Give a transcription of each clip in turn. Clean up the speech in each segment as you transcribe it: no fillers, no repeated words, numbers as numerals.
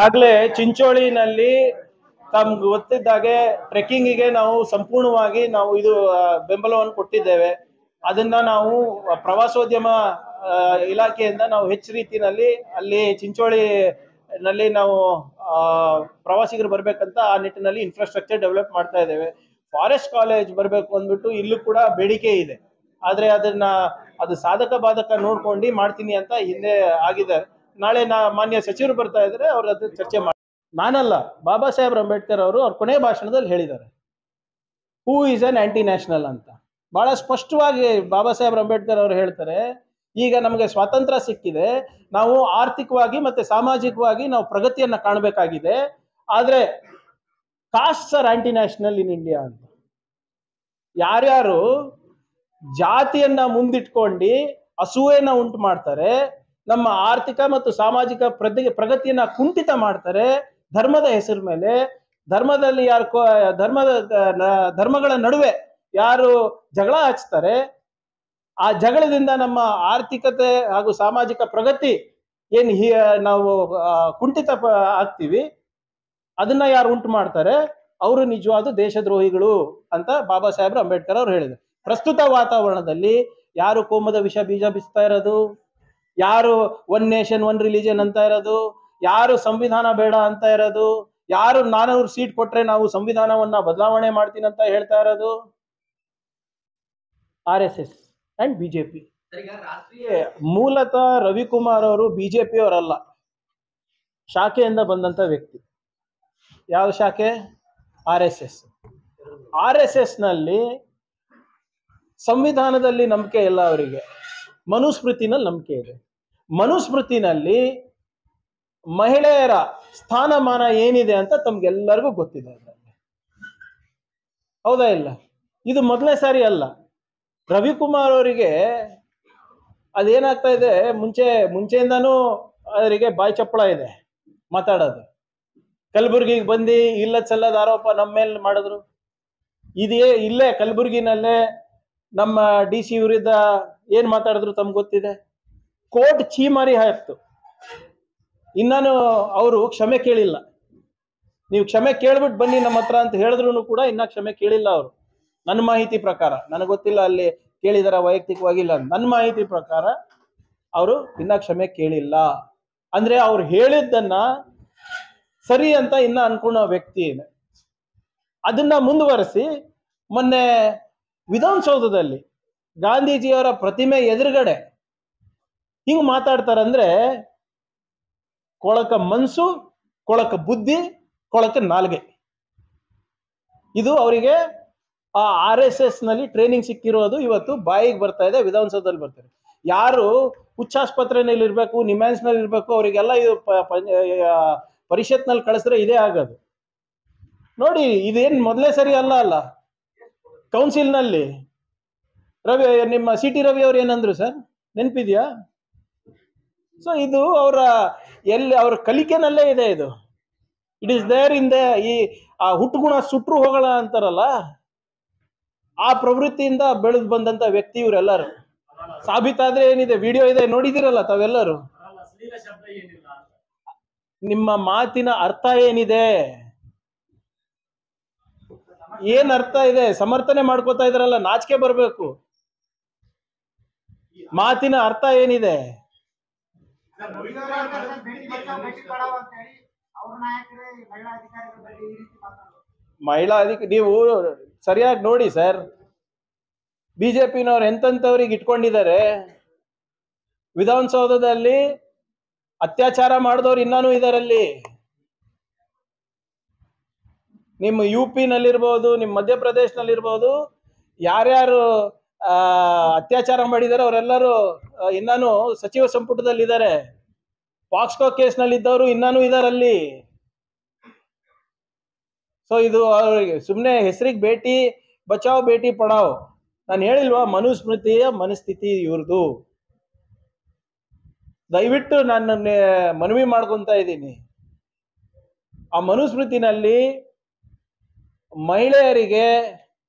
ಆಗ್ಲೇ ಚಿಂಚೋಳಿನಲ್ಲಿ ತಮ್ಗೆ ಗೊತ್ತಿದ್ದಾಗೆ ಟ್ರೆಕ್ಕಿಂಗಿಗೆ ನಾವು ಸಂಪೂರ್ಣವಾಗಿ ನಾವು ಇದು ಬೆಂಬಲವನ್ನು ಕೊಟ್ಟಿದ್ದೇವೆ. ಅದನ್ನ ನಾವು ಪ್ರವಾಸೋದ್ಯಮ ಇಲಾಖೆಯಿಂದ ನಾವು ಹೆಚ್ಚು ರೀತಿಯಲ್ಲಿ ಅಲ್ಲಿ ಚಿಂಚೋಳಿ ನಲ್ಲಿ ನಾವು ಪ್ರವಾಸಿಗರು ಬರ್ಬೇಕಂತ ಆ ನಿಟ್ಟಿನಲ್ಲಿ ಇನ್ಫ್ರಾಸ್ಟ್ರಕ್ಚರ್ ಡೆವಲಪ್ ಮಾಡ್ತಾ ಇದ್ದೇವೆ. ಫಾರೆಸ್ಟ್ ಕಾಲೇಜ್ ಬರಬೇಕು ಅಂದ್ಬಿಟ್ಟು ಇಲ್ಲೂ ಕೂಡ ಬೇಡಿಕೆ ಇದೆ. ಆದ್ರೆ ಅದು ಸಾಧಕ ಬಾಧಕ ನೋಡ್ಕೊಂಡು ಮಾಡ್ತೀನಿ ಅಂತ ಹಿಂದೆ ಆಗಿದೆ. ನಾಳೆ ಮಾನ್ಯ ಸಚಿವರು ಬರ್ತಾ ಇದ್ರೆ ಅವ್ರ ಹತ್ರ ಚರ್ಚೆ ಮಾಡಿ. ನಾನಲ್ಲ, ಬಾಬಾ ಸಾಹೇಬ್ ಅಂಬೇಡ್ಕರ್ ಅವರು ಅವ್ರ ಕೊನೆ ಭಾಷಣದಲ್ಲಿ ಹೇಳಿದ್ದಾರೆ who is an aunty national ಅಂತ. ಬಹಳ ಸ್ಪಷ್ಟವಾಗಿ ಬಾಬಾ ಸಾಹೇಬ್ ಅಂಬೇಡ್ಕರ್ ಅವರು ಹೇಳ್ತಾರೆ, ಈಗ ನಮಗೆ ಸ್ವಾತಂತ್ರ್ಯ ಸಿಕ್ಕಿದೆ, ನಾವು ಆರ್ಥಿಕವಾಗಿ ಮತ್ತೆ ಸಾಮಾಜಿಕವಾಗಿ ನಾವು ಪ್ರಗತಿಯನ್ನ ಕಾಣಬೇಕಾಗಿದೆ, ಆದ್ರೆ castes are anti national in India ಅಂತ. ಯಾರ್ಯಾರು ಜಾತಿಯನ್ನ ಮುಂದಿಟ್ಕೊಂಡು ಅಸೂಯೆನ ಉಂಟು ಮಾಡ್ತಾರೆ, ನಮ್ಮ ಆರ್ಥಿಕ ಮತ್ತು ಸಾಮಾಜಿಕ ಪ್ರಗತಿಯನ್ನ ಕುಂಠಿತ ಮಾಡ್ತಾರೆ, ಧರ್ಮದ ಹೆಸರು ಮೇಲೆ, ಧರ್ಮದಲ್ಲಿ ಧರ್ಮಗಳ ನಡುವೆ ಯಾರು ಜಗಳ ಹಚ್ತಾರೆ, ಆ ಜಗಳದಿಂದ ನಮ್ಮ ಆರ್ಥಿಕತೆ ಹಾಗೂ ಸಾಮಾಜಿಕ ಪ್ರಗತಿ ಏನ್ ನಾವು ಕುಂಠಿತ ಆಗ್ತೀವಿ, ಅದನ್ನ ಯಾರು ಉಂಟು ಮಾಡ್ತಾರೆ ಅವರು ನಿಜವಾದ ದೇಶದ್ರೋಹಿಗಳು ಅಂತ ಬಾಬಾ ಸಾಹೇಬ್ ಅಂಬೇಡ್ಕರ್ ಅವರು ಹೇಳಿದರು. ಪ್ರಸ್ತುತ ವಾತಾವರಣದಲ್ಲಿ ಯಾರು ಕೋಮದ ವಿಷ ಬೀಜ ಬಿಸ್ತಾ ಇರೋದು, ಯಾರು ಒನ್ ನೇಷನ್ ಒನ್ ರಿಲಿಜನ್ ಅಂತ ಇರೋದು, ಯಾರು ಸಂವಿಧಾನ ಬೇಡ ಅಂತ ಇರೋದು, ಯಾರು 400 ಸೀಟ್ ಕೊಟ್ರೆ ನಾವು ಸಂವಿಧಾನವನ್ನ ಬದಲಾವಣೆ ಮಾಡ್ತೀನಿ ಅಂತ ಹೇಳ್ತಾ ಇರೋದು RSS ಅಂಡ್ ಬಿಜೆಪಿ. ಮೂಲತಃ ರವಿಕುಮಾರ್ ಅವರು ಬಿಜೆಪಿ ಅವರಲ್ಲ, ಶಾಖೆಯಿಂದ ಬಂದಂತ ವ್ಯಕ್ತಿ. ಯಾವ ಶಾಖೆ? RSS ನಲ್ಲಿ ಸಂವಿಧಾನದಲ್ಲಿ ನಂಬಿಕೆ ಇಲ್ಲ ಅವರಿಗೆ, ಮನುಸ್ಮೃತಿನಲ್ಲಿ ನಂಬಿಕೆ ಇದೆ. ಮನುಸ್ಮೃತಿನಲ್ಲಿ ಮಹಿಳೆಯರ ಸ್ಥಾನಮಾನ ಏನಿದೆ ಅಂತ ತಮ್ಗೆಲ್ಲರಿಗೂ ಗೊತ್ತಿದೆ. ಹೌದಾ ಇಲ್ಲ? ಇದು ಮೊದಲನೇ ಸಾರಿ ಅಲ್ಲ. ರವಿಕುಮಾರ್ ಅವರಿಗೆ ಅದೇನಾಗ್ತಾ ಇದೆ, ಮುಂಚೆಯಿಂದಾನು ಅವರಿಗೆ ಬಾಯಿ ಚಪ್ಪಳ ಇದೆ ಮಾತಾಡೋದು. ಕಲಬುರ್ಗಿಗೆ ಬಂದು ಇಲ್ಲದ ಸಲ್ಲದ ಆರೋಪ ನಮ್ಮ ಮೇಲೆ ಮಾಡಿದ್ರು. ಇಲ್ಲೇ ಕಲಬುರ್ಗಿನಲ್ಲೇ ನಮ್ಮ DC ವಿರುದ್ಧ ಏನ್ ಮಾತಾಡಿದ್ರು ತಮ್ಗೆ ಗೊತ್ತಿದೆ. ಕೋರ್ಟ್ ಚೀಮಾರಿ ಹಾಕ್ತು. ಇನ್ನಾನು ಅವರು ಕ್ಷಮೆ ಕೇಳಿಲ್ಲ. ನೀವು ಕ್ಷಮೆ ಕೇಳ್ಬಿಟ್ಟು ಬನ್ನಿ ನಮ್ಮ ಹತ್ರ ಅಂತ ಹೇಳಿದ್ರು ಕೂಡ ಇನ್ನ ಕ್ಷಮೆ ಕೇಳಿಲ್ಲ ಅವರು. ನನ್ನ ಮಾಹಿತಿ ಪ್ರಕಾರ, ನನಗೆ ಗೊತ್ತಿಲ್ಲ ಅಲ್ಲಿ ಕೇಳಿದಾರ ವೈಯಕ್ತಿಕವಾಗಿಲ್ಲ, ನನ್ನ ಮಾಹಿತಿ ಪ್ರಕಾರ ಅವರು ಇನ್ನ ಕ್ಷಮೆ ಕೇಳಿಲ್ಲ. ಅಂದ್ರೆ ಅವ್ರು ಹೇಳಿದ್ದನ್ನ ಸರಿ ಅಂತ ಇನ್ನ ಅನ್ಕೊಳ್ಳೋ ವ್ಯಕ್ತಿ. ಅದನ್ನ ಮುಂದುವರೆಸಿ ಮೊನ್ನೆ ವಿಧಾನಸೌಧದಲ್ಲಿ ಗಾಂಧೀಜಿಯವರ ಪ್ರತಿಮೆ ಎದುರುಗಡೆ ಹಿಂಗ್ ಮಾತಾಡ್ತಾರಂದ್ರೆ ಕೊಳಕ ಮನ್ಸು, ಕೊಳಕ ಬುದ್ಧಿ, ಕೊಳಕ ನಾಲ್ಗೆ. ಇದು ಅವರಿಗೆ ಆ RSS ನಲ್ಲಿ ಟ್ರೈನಿಂಗ್ ಸಿಕ್ಕಿರೋದು ಇವತ್ತು ಬಾಯಿಗೆ ಬರ್ತಾ ಇದೆ, ವಿಧಾನಸೌಧದಲ್ಲಿ ಬರ್ತಾರೆ. ಯಾರು ಹುಚ್ಚಾಸ್ಪತ್ರೆನಲ್ಲಿ ಇರ್ಬೇಕು, ನಿಮ್ಯಾನ್ಸ್ ನಲ್ಲಿ ಇರ್ಬೇಕು, ಅವರಿಗೆಲ್ಲ ಇದು ಪರಿಷತ್ನಲ್ಲಿ ಕಳಿಸಿದ್ರೆ ಇದೇ ಆಗೋದು. ನೋಡಿ, ಇದೇನ್ ಮೊದಲೇ ಸರಿ ಅಲ್ಲ. ಕೌನ್ಸಿಲ್ ನಲ್ಲಿ ನಿಮ್ಮ CT ರವಿ ಅವ್ರು ಏನಂದ್ರು ಸರ್, ನೆನಪಿದ್ಯಾ? ಸೊ ಇದು ಅವ್ರ ಕಲಿಕೆನಲ್ಲೇ ಇದೆ. ಇದು ಇಟ್ ಇಸ್ ದೇರ್ ಇನ್ ಈ ಹುಟ್ಟುಗುಣ ಸುಟ್ರು ಹೋಗೋಣ ಅಂತಾರಲ್ಲ, ಆ ಪ್ರವೃತ್ತಿಯಿಂದ ಬೆಳೆದು ಬಂದಂತ ವ್ಯಕ್ತಿ ಇವರೆಲ್ಲರೂ. ಸಾಬೀತಾದ್ರೆ ಏನಿದೆ, ವಿಡಿಯೋ ಇದೆ, ನೋಡಿದಿರಲ್ಲ ತಾವೆಲ್ಲರೂ. ನಿಮ್ಮ ಮಾತಿನ ಅರ್ಥ ಏನಿದೆ, ಏನ್ ಅರ್ಥ ಇದೆ? ಸಮರ್ಥನೆ ಮಾಡ್ಕೋತಾ ಇದ್ರಲ್ಲ, ನಾಚಿಕೆ ಬರ್ಬೇಕು. ಮಾತಿನ ಅರ್ಥ ಏನಿದೆ? ನೀವು ಸರಿಯಾಗಿ ನೋಡಿ ಸರ್, ಬಿಜೆಪಿನವ್ರು ಎಂತವ್ರಿಗೆ ಇಟ್ಕೊಂಡಿದ್ದಾರೆ. ವಿಧಾನಸೌಧದಲ್ಲಿ ಅತ್ಯಾಚಾರ ಮಾಡಿದವ್ರು ಇನ್ನೂ ಇದಾರಲ್ಲಿ. ನಿಮ್ಮ UP ನಲ್ಲಿರ್ಬೋದು, ನಿಮ್ಮ ಮಧ್ಯಪ್ರದೇಶನಲ್ಲಿರ್ಬೋದು, ಯಾರ್ಯಾರು ಅತ್ಯಾಚಾರ ಮಾಡಿದ್ದಾರೆ ಅವರೆಲ್ಲರೂ ಇನ್ನೂ ಸಚಿವ ಸಂಪುಟದಲ್ಲಿ ಇದ್ದಾರೆ. ಪಾಕ್ಸ್ಕೋ ಕೇಸ್ನಲ್ಲಿ ಇದ್ದವರು ಇನ್ನೂ ಇದಾರಲ್ಲಿ. ಸೊ ಇದು ಅವ್ರಿಗೆ ಸುಮ್ಮನೆ ಹೆಸರಿಗೆ ಬೇಟಿ ಬಚಾವ್ ಬೇಟಿ ಪಡಾವ್. ನಾನು ಹೇಳಿಲ್ವಾ, ಮನುಸ್ಮೃತಿಯ ಮನಸ್ಥಿತಿ ಇವ್ರದು. ದಯವಿಟ್ಟು ನಾನು ಮನವಿ ಮಾಡ್ಕೊಂತ ಇದ್ದೀನಿ, ಆ ಮನುಸ್ಮೃತಿನಲ್ಲಿ ಮಹಿಳೆಯರಿಗೆ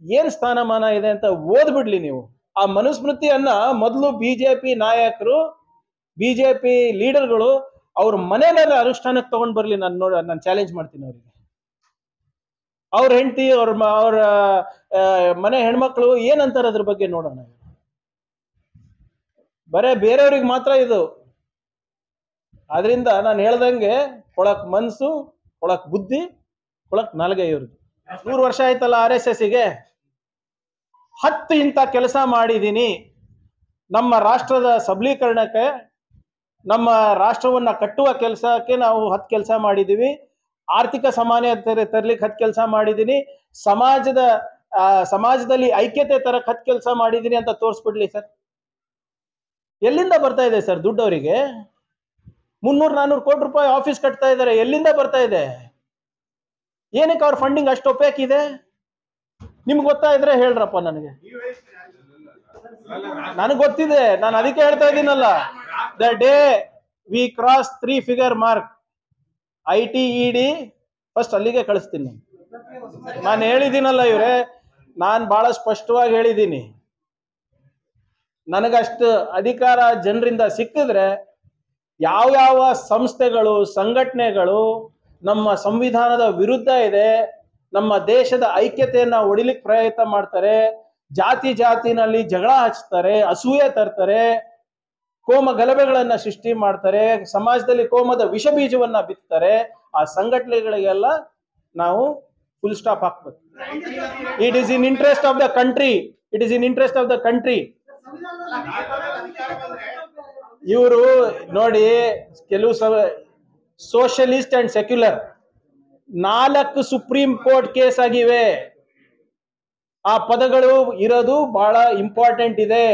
ಏನ್ ಸ್ಥಾನಮಾನ ಇದೆ ಅಂತ ಓದ್ಬಿಡ್ಲಿ ನೀವು. ಆ ಮನುಸ್ಮೃತಿಯನ್ನ ಮೊದಲು ಬಿಜೆಪಿ ನಾಯಕರು, ಬಿಜೆಪಿ ಲೀಡರ್ಗಳು ಅವ್ರ ಮನೇನ ಅನುಷ್ಠಾನಕ್ಕೆ ತಗೊಂಡ್ ಬರ್ಲಿ, ನಾನು ಚಾಲೆಂಜ್ ಮಾಡ್ತೀನಿ ಅವ್ರಿಗೆ. ಅವ್ರ ಹೆಂಡತಿ ಅವ್ರ ಮನೆ ಹೆಣ್ಮಕ್ಳು ಏನಂತಾರೆ ಅದ್ರ ಬಗ್ಗೆ ನೋಡೋಣ. ಬರೇ ಬೇರೆಯವ್ರಿಗೆ ಮಾತ್ರ ಇದು. ಆದ್ರಿಂದ ನಾನು ಹೇಳ್ದಂಗೆ ಕೊಳಕ್ ಮನ್ಸು, ಕೊಳಕ್ ಬುದ್ಧಿ, ಕೊಳಕ್ ನಾಲ್ಗೆ ಇವ್ರದ್ದು. 100 ವರ್ಷ ಆಯ್ತಲ್ಲ RSSಗೆ. 10 ಇಂಥ ಕೆಲಸ ಮಾಡಿದ್ದೀನಿ. ನಮ್ಮ ರಾಷ್ಟ್ರದ ಸಬಲೀಕರಣಕ್ಕೆ, ನಮ್ಮ ರಾಷ್ಟ್ರವನ್ನ ಕಟ್ಟುವ ಕೆಲಸಕ್ಕೆ ನಾವು 10 ಕೆಲಸ ಮಾಡಿದೀವಿ. ಆರ್ಥಿಕ ಸಮಾನತೆ ತರ್ಲಿಕ್ಕೆ 10 ಕೆಲಸ ಮಾಡಿದ್ದೀನಿ. ಸಮಾಜದಲ್ಲಿ ಐಕ್ಯತೆ ತರಕ್ 10 ಕೆಲಸ ಮಾಡಿದ್ದೀನಿ ಅಂತ ತೋರಿಸ್ಬಿಡ್ಲಿ ಸರ್. ಎಲ್ಲಿಂದ ಬರ್ತಾ ಇದೆ ಸರ್ ದುಡ್ಡು ಅವರಿಗೆ? 300-400 ಕೋಟಿ ರೂಪಾಯಿ ಆಫೀಸ್ ಕಟ್ತಾ ಇದ್ದಾರೆ. ಎಲ್ಲಿಂದ ಬರ್ತಾ ಇದೆ? ಏನಕ್ಕೆ ಅವ್ರ ಫಂಡಿಂಗ್ ಅಷ್ಟು ಒಪೇಕ್ ಇದೆ? ನಿಮ್ಗೆ ಗೊತ್ತಾ ಇದ್ರೆ ಹೇಳ್ರಪ್ಪ ನನಗೆ. ನನಗೆ ಗೊತ್ತಿದೆ, ನಾನು ಅದಕ್ಕೆ ಹೇಳ್ತಾ ಇದ್ದೀನಲ್ಲ. The day we cross 3 figure mark, IT ED first ಅಲ್ಲಿಗೆ ಕಳಿಸ್ತೀನಿ. ನಾನು ಹೇಳಿದ್ದೀನಲ್ಲ ಇವ್ರೆ, ನಾನು ಬಹಳ ಸ್ಪಷ್ಟವಾಗಿ ಹೇಳಿದ್ದೀನಿ. ನನಗಷ್ಟು ಅಧಿಕಾರ ಜನರಿಂದ ಸಿಕ್ಕಿದ್ರೆ ಯಾವ ಸಂಸ್ಥೆಗಳು, ಸಂಘಟನೆಗಳು ನಮ್ಮ ಸಂವಿಧಾನದ ವಿರುದ್ಧ ಇದೆ, ನಮ್ಮ ದೇಶದ ಐಕ್ಯತೆಯನ್ನ ಒಡಿಲಿಕ್ಕೆ ಪ್ರಯತ್ನ ಮಾಡ್ತಾರೆ, ಜಾತಿನಲ್ಲಿ ಜಗಳ ಹಚ್ತಾರೆ, ಅಸೂಯೆ ತರ್ತಾರೆ, ಕೋಮ ಗಲಭೆಗಳನ್ನ ಸೃಷ್ಟಿ ಮಾಡ್ತಾರೆ, ಸಮಾಜದಲ್ಲಿ ಕೋಮದ ವಿಷ ಬೀಜವನ್ನ ಬಿತ್ತಾರೆ, ಆ ಸಂಘಟನೆಗಳಿಗೆಲ್ಲ ನಾವು ಫುಲ್ ಸ್ಟಾಪ್ ಹಾಕ್ಬೇಕು. It is in interest of the country. It is in interest of the country. ಇವರು ನೋಡಿ, ಕೆಲವು socialist and secular 4 supreme court case ಆಗಿವೆ. ಆ ಪದಗಳು ಇರೋದು ಬಹಳ ಇಂಪಾರ್ಟೆಂಟ್ ಇದೆ.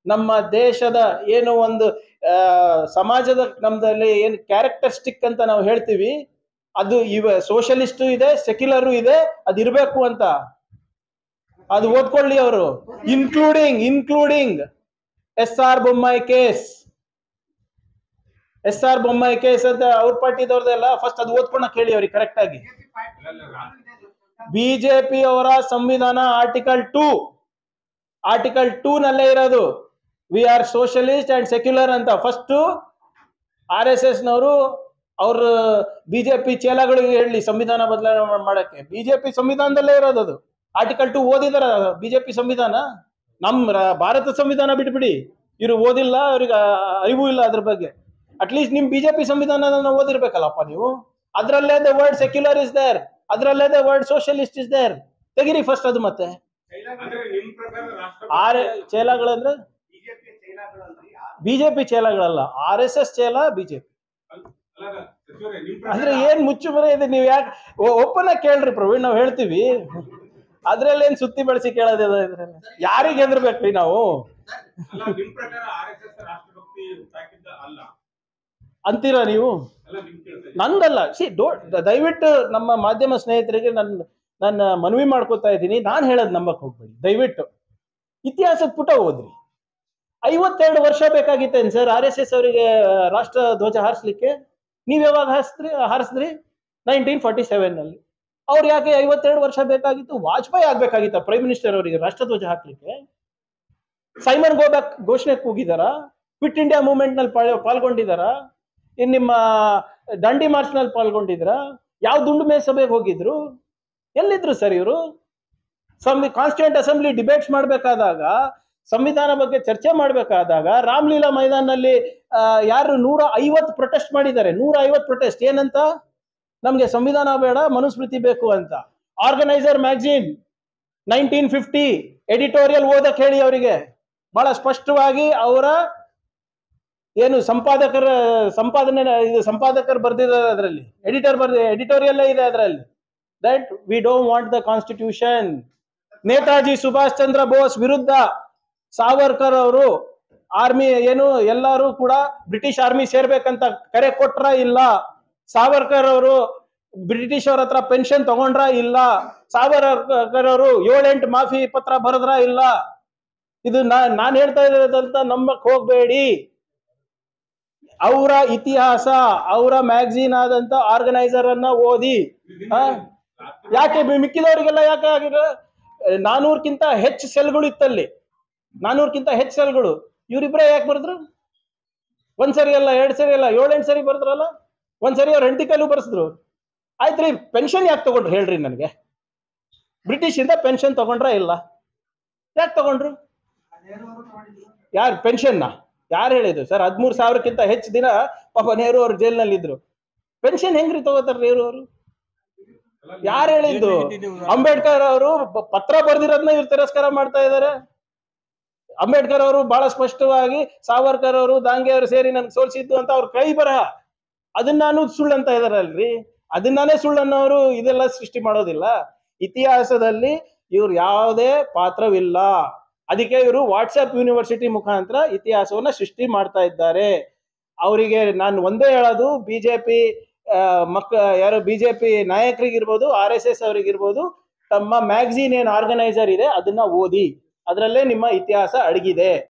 ನಮ್ಮ ದೇಶದ ಏನು ಒಂದು ಸಮಾಜದ ನಮ್ದಲ್ಲಿ ಏನು ಕ್ಯಾರೆಕ್ಟರಿಸ್ಟಿಕ್ ಅಂತ ನಾವು ಹೇಳ್ತೀವಿ, ಅದು ಸೋಷಲಿಸ್ಟು ಇದೆ, ಸೆಕ್ಯುಲರು ಇದೆ, ಅದು ಇರಬೇಕು ಅಂತ. ಅದು ಓದ್ಕೊಳ್ಳಿ ಅವರು. Including SR Bommai case. SR Bommai case ಅಂತ ಅವ್ರ ಪಾರ್ಟಿದವ್ರದೆಲ್ಲ ಫಸ್ಟ್ ಅದು ಓದ್ಕೊಂಡಕ್ಕೆ ಹೇಳಿ ಅವ್ರಿಗೆ ಕರೆಕ್ಟ್ ಆಗಿ. ಬಿಜೆಪಿ ಅವರ ಸಂವಿಧಾನ ಆರ್ಟಿಕಲ್ 2 ನಲ್ಲೇ ಇರೋದು we are socialist and secular ಅಂತ. ಫಸ್ಟ್ RSS ನವರು ಅವ್ರ ಬಿಜೆಪಿ ಚೇಲಾಗಳಿಗೆ ಹೇಳಿ ಸಂವಿಧಾನ ಬದಲಾವಣೆ ಮಾಡಕ್ಕೆ. ಬಿಜೆಪಿ ಸಂವಿಧಾನದಲ್ಲೇ ಇರೋದು ಅದು. ಆರ್ಟಿಕಲ್ 2 ಓದಿದಾರ ಬಿಜೆಪಿ ಸಂವಿಧಾನ? ನಮ್ಮ ಭಾರತ ಸಂವಿಧಾನ ಬಿಟ್ಬಿಡಿ, ಇವರು ಓದಿಲ್ಲ, ಅವ್ರಿಗೆ ಅರಿವು ಇಲ್ಲ ಅದ್ರ ಬಗ್ಗೆ. ಅಟ್ಲೀಸ್ಟ್ ನಿಮ್ ಬಿಜೆಪಿ ಸಂವಿಧಾನ ಓದಿರ್ಬೇಕಲ್ಲಪ್ಪ ನೀವು. ಅದ್ರಲ್ಲೇ the word secular is there, ಅದ್ರಲ್ಲೇ the word socialist is there. ತೆಗಿರಿ ಫಸ್ಟ್ ಅದು. ಮತ್ತೆ ಚೇಲಾಗಳಂದ್ರೆ ಬಿಜೆಪಿ ಚೇಲಾಗಳಲ್ಲ, RSS ಚೇಲ ಬಿಜೆಪಿ. ಅಂದ್ರೆ ಏನ್ ಮುಚ್ಚು ಬರ ಇದೆ? ನೀವ್ ಯಾಕೆ ಓಪನ್ ಆಗಿ ಕೇಳ್ರಿ ಪ್ರವೀಣ್, ನಾವ್ ಹೇಳ್ತೀವಿ. ಅದ್ರಲ್ಲಿ ಏನ್ ಸುತ್ತಿ ಬಳಸಿ ಕೇಳೋದಿಲ್ಲ. ಇದ್ರಲ್ಲಿ ಯಾರಿಗೆ ಹೆದರ್ಬೇಕ್ರಿ ನಾವು ಅಂತೀರಾ ನೀವು? ನಂದಲ್ಲ. ದಯವಿಟ್ಟು ನಮ್ಮ ಮಾಧ್ಯಮ ಸ್ನೇಹಿತರಿಗೆ ನನ್ನ ಮನವಿ ಮಾಡ್ಕೋತಾ ಇದ್ದೀನಿ, ನಾನು ಹೇಳೋದು ನಂಬಕ್ ಹೋಗ್ಬೇಡಿ. ದಯವಿಟ್ಟು ಇತಿಹಾಸದ ಪುಟ ಓದ್ರಿ. 52 ವರ್ಷ ಬೇಕಾಗಿತ್ತೇನು ಸರ್ RSS ಅವರಿಗೆ ರಾಷ್ಟ್ರ ಧ್ವಜ ಹಾರಿಸ್ಲಿಕ್ಕೆ? ನೀವ್ ಯಾವಾಗ ಹಾರಿಸಿದ್ರಿ? 1947 ನಲ್ಲಿ. ಅವ್ರು ಯಾಕೆ 52 ವರ್ಷ ಬೇಕಾಗಿತ್ತು? ವಾಜಪೇಯಿ ಆಗ್ಬೇಕಾಗಿತ್ತ ಪ್ರೈಮ್ ಮಿನಿಸ್ಟರ್ ಅವರಿಗೆ ರಾಷ್ಟ್ರ ಧ್ವಜ ಹಾಕ್ಲಿಕ್ಕೆ? ಸೈಮನ್ ಗೋಬ್ಯಾಕ್ ಘೋಷಣೆ ಕೂಗಿದಾರ? ಕ್ವಿಟ್ ಇಂಡಿಯಾ ಮೂವ್ಮೆಂಟ್ ನಲ್ಲಿ ಪಾಲ್ಗೊಂಡಿದಾರ? ಇನ್ ನಿಮ್ಮ ದಂಡಿ ಮಾರ್ಚ್ ನಲ್ಲಿ ಪಾಲ್ಗೊಂಡಿದ್ರ? ಯಾವ ದುಂಡು ಮೇ ಸಭೆಗೆ ಹೋಗಿದ್ರು? ಎಲ್ಲಿದ್ರು ಸರ್ ಇವರು? ಕಾನ್ಸ್ಟಿಟ್ಯೂಂಟ್ ಅಸೆಂಬ್ಲಿ ಡಿಬೇಟ್ಸ್ ಮಾಡ್ಬೇಕಾದಾಗ, ಸಂವಿಧಾನ ಬಗ್ಗೆ ಚರ್ಚೆ ಮಾಡ್ಬೇಕಾದಾಗ ರಾಮ್ಲೀಲಾ ಮೈದಾನಲ್ಲಿ ಯಾರು 150 ಪ್ರೊಟೆಸ್ಟ್ ಮಾಡಿದ್ದಾರೆ. 150 ಪ್ರೊಟೆಸ್ಟ್ ಏನಂತ? ನಮ್ಗೆ ಸಂವಿಧಾನ ಬೇಡ, ಮನುಸ್ಮೃತಿ ಬೇಕು ಅಂತ. ಆರ್ಗನೈಸರ್ ಮ್ಯಾಗಝೀನ್ 1950 ಎಡಿಟೋರಿಯಲ್ ಓದಕ್ ಹೇಳಿ ಅವರಿಗೆ ಬಹಳ ಸ್ಪಷ್ಟವಾಗಿ. ಅವರ ಏನು ಸಂಪಾದಕರು ಬರ್ದಿದ್ದಾರೆ ಅದರಲ್ಲಿ, ಎಡಿಟೋರಿಯಲ್ ಇದೆ ಅದರಲ್ಲಿ. That we don't want the constitution. Netaji Subhash Chandra Bose ವಿರುದ್ಧ ಸಾವರ್ಕರ್ ಅವರು ಆರ್ಮಿ ಏನು ಎಲ್ಲರೂ ಕೂಡ ಬ್ರಿಟಿಷ್ ಆರ್ಮಿ ಸೇರ್ಬೇಕಂತ ಕರೆ ಕೊಟ್ರ ಇಲ್ಲ? ಸಾವರ್ಕರ್ ಅವರು ಬ್ರಿಟಿಷ್ ಅವ್ರ ಹತ್ರ ಪೆನ್ಷನ್ ತಗೊಂಡ್ರ ಇಲ್ಲ? ಸಾವರ್ಕರ್ ಅವರು 7-8 ಮಾಫಿ ಪತ್ರ ಬರದ್ರ ಇಲ್ಲ? ಇದು ನಾನ್ ಹೇಳ್ತಾ ಇರೋದಂತ ನಂಬಕ್ ಹೋಗ್ಬೇಡಿ. ಅವರ ಇತಿಹಾಸ, ಅವರ ಮ್ಯಾಗಝೀನ್ ಆದಂತ ಆರ್ಗನೈಸರ್ ಅನ್ನ ಓದಿ. ಯಾಕೆ ಮಿಕ್ಕಿದವರಿಗೆಲ್ಲ ಯಾಕೆ ಆಗಿದೆ? 400ಕ್ಕಿಂತ ಹೆಚ್ಚು ಸೆಲ್ಗಳು ಇತ್ತಲ್ಲಿ, 400ಕ್ಕಿಂತ ಹೆಚ್ಚು ಸೆಲ್ಗಳು. ಇವರಿಬ್ಬರೇ ಯಾಕೆ ಬರೆದ್ರು? ಒಂದ್ಸರಿ ಅಲ್ಲ, 2 ಸರಿ ಅಲ್ಲ, 7-8 ಸರಿ ಬರ್ದ್ರಲ್ಲ. ಒಂದ್ಸರಿ ಅವ್ರ ಹೆಂಡತಿ ಕೈಲೂ ಬರ್ಸಿದ್ರು. ಆಯ್ತ್ರಿ, ಪೆನ್ಷನ್ ಯಾಕೆ ತಗೊಂಡ್ರು ಹೇಳ್ರಿ ನನಗೆ? ಬ್ರಿಟಿಷ್ ಇಂದ ಪೆನ್ಷನ್ ತಗೊಂಡ್ರ ಇಲ್ಲ? ಯಾಕೆ ತಗೊಂಡ್ರು? ಯಾರು ಪೆನ್ಷನ್ನ ಯಾರು ಹೇಳಿದ್ರು ಸರ್? 13,000ಕ್ಕಿಂತ ಹೆಚ್ಚು ದಿನ ಪಾಪ ನೆಹರು ಅವರು ಜೈಲ್ನಲ್ಲಿ ಇದ್ರು. ಪೆನ್ಷನ್ ಹೆಂಗ್ರಿ ತಗೋತಾರ ನೆಹರು ಅವರು? ಯಾರು ಹೇಳಿದ್ದು? ಅಂಬೇಡ್ಕರ್ ಅವರು ಪತ್ರ ಬರ್ದಿರೋದನ್ನ ಇವ್ರು ತಿರಸ್ಕಾರ ಮಾಡ್ತಾ ಇದ್ದಾರೆ. ಅಂಬೇಡ್ಕರ್ ಅವರು ಬಹಳ ಸ್ಪಷ್ಟವಾಗಿ ಸಾವರ್ಕರ್ ಅವರು, ದಾಂಗೆ ಅವರು ಸೇರಿ ನನ್ಗೆ ಸೋಲ್ಸಿದ್ದು ಅಂತ ಅವ್ರ ಕೈ ಬರಹ, ಅದನ್ನಾನು ಸುಳ್ಳು ಅಂತ ಇದಾರಲ್ರಿ. ಅದನ್ನಾನೇ ಸುಳ್ಳನ್ನವರು ಇದೆಲ್ಲ ಸೃಷ್ಟಿ ಮಾಡೋದಿಲ್ಲ. ಇತಿಹಾಸದಲ್ಲಿ ಇವ್ರು ಯಾವುದೇ ಪಾತ್ರವಿಲ್ಲ. ಅದಕ್ಕೆ ಇವರು ವಾಟ್ಸ್ಆಪ್ ಯೂನಿವರ್ಸಿಟಿ ಮುಖಾಂತರ ಇತಿಹಾಸವನ್ನ ಸೃಷ್ಟಿ ಮಾಡ್ತಾ ಇದ್ದಾರೆ. ಅವರಿಗೆ ನಾನು ಒಂದೇ ಹೇಳೋದು, ಬಿಜೆಪಿ ಯಾರು ಬಿಜೆಪಿ ನಾಯಕರಿಗಿರ್ಬೋದು, RSS ಅವರಿಗಿರ್ಬೋದು, ತಮ್ಮ ಮ್ಯಾಗಝೀನ್ ಏನ್ ಆರ್ಗನೈಸರ್ ಇದೆ ಅದನ್ನ ಓದಿ, ಅದರಲ್ಲೇ ನಿಮ್ಮ ಇತಿಹಾಸ ಅಡಗಿದೆ.